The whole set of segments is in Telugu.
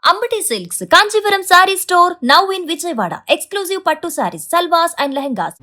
Ambati Silks, Kanchivaram Saree Store, now in Vijayawada. Exclusive Pattu Sarees, Salwas and Lehengas.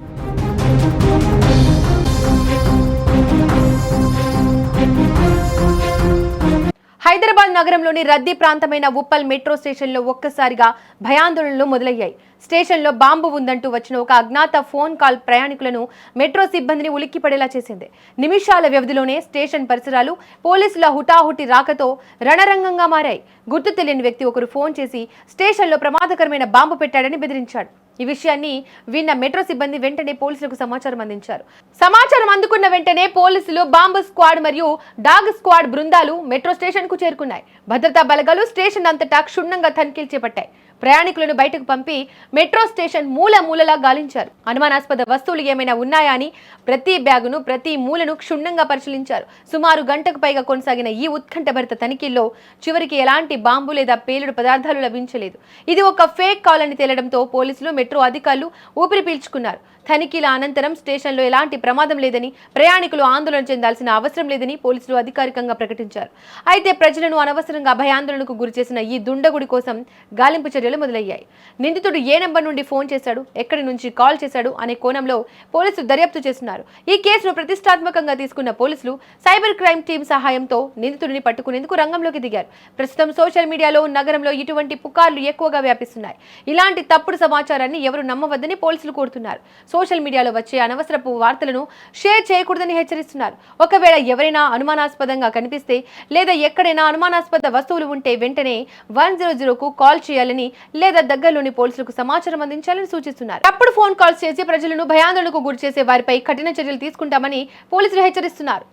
Hyderabad నగరంలోని రద్దీ ప్రాంతమైన ఉప్పల్ మెట్రో స్టేషన్లో ఒక్కసారిగా భయాందోళనలు మొదలయ్యాయి. స్టేషన్లో బాంబు ఉందంటూ వచ్చిన ఒక అజ్ఞాత ఫోన్ కాల్ ప్రయాణికులను మెట్రో సిబ్బందిని ఉలిక్కిపడేలా చేసింది. నిమిషాల వ్యవధిలోనే స్టేషన్ పరిసరాలు పోలీసుల హుటాహుటి రాకతో రణరంగంగా మారాయి. గుర్తు తెలియని వ్యక్తి ఒకరు ఫోన్ చేసి స్టేషన్లో ప్రమాదకరమైన బాంబు పెట్టాడని బెదిరించాడు. ఈ విషయాన్ని విన్న మెట్రో సిబ్బంది వెంటనే పోలీసులకు సమాచారం అందించారు. సమాచారం అందుకున్న వెంటనే పోలీసులు బాంబు స్క్వాడ్ మరియు డాగ్ స్క్వాడ్ బృందాలు మెట్రో స్టేషన్ కు చేరుకున్నాయి. భద్రతా బలగాలు స్టేషన్ అంతటా క్షుణ్ణంగా తనిఖీలు చేపట్టాయి. ప్రయాణికులను బయటకు పంపి మెట్రో స్టేషన్ మూలలా గాలించారు. అనుమానాస్పద వస్తువులు ఏమైనా ఉన్నాయా అని ప్రతి బ్యాగును ప్రతి మూలను క్షుణ్ణంగా పరిశీలించారు. సుమారు గంటకు పైగా కొనసాగిన ఈ ఉత్కంఠభరిత తనిఖీల్లో చివరికి ఎలాంటి బాంబు లేదా పేలుడు పదార్థాలు లభించలేదు. ఇది ఒక ఫేక్ కాల్ అని తేలడంతో పోలీసులు మెట్రో అధికారులు ఊపిరి పీల్చుకున్నారు. తనిఖీల అనంతరం స్టేషన్లో ఎలాంటి ప్రమాదం లేదని, ప్రయాణికులు ఆందోళన చెందాల్సిన అవసరం లేదని పోలీసులు అధికారికంగా ప్రకటించారు. అయితే ప్రజలను అనవసరంగా భయాందోళనకు గురిచేసిన ఈ దుండగుడి కోసం గాలింపు చర్యలు మొదలయ్యాయి. నిందితుడు ఏ నెంబర్ నుండి ఫోన్ చేశాడు, ఎక్కడి నుంచి కాల్ చేశాడు అనే కోణంలో పోలీసులు దర్యాప్తు చేస్తున్నారు. ఈ కేసును ప్రతిష్టాత్మకంగా తీసుకున్న పోలీసులు సైబర్ క్రైమ్ టీం సహాయంతో నిందితుడిని పట్టుకునేందుకు రంగంలోకి దిగారు. ప్రస్తుతం సోషల్ మీడియాలో నగరంలో ఇటువంటి పుకార్లు ఎక్కువగా వ్యాపిస్తున్నాయి. ఇలాంటి తప్పుడు సమాచారాన్ని ఎవరు నమ్మవద్దని పోలీసులు కోరుతున్నారు. సోషల్ మీడియాలో వచ్చే అనవసరపు వార్తలను షేర్ చేయకూడదని హెచ్చరిస్తున్నారు. ఒకవేళ ఎవరైనా అనుమానాస్పదంగా కనిపిస్తే లేదా ఎక్కడైనా అనుమానాస్పద వస్తువులు ఉంటే వెంటనే 100కు కాల్ చేయాలని లేదా దగ్గరలోని పోలీసులకు సమాచారం అందించాలని సూచిస్తున్నారు. తప్పుడు ఫోన్ కాల్స్ చేసి ప్రజలను భయాందోళనకు గురిచేసే వారిపై కఠిన చర్యలు తీసుకుంటామని పోలీసులు హెచ్చరిస్తున్నారు.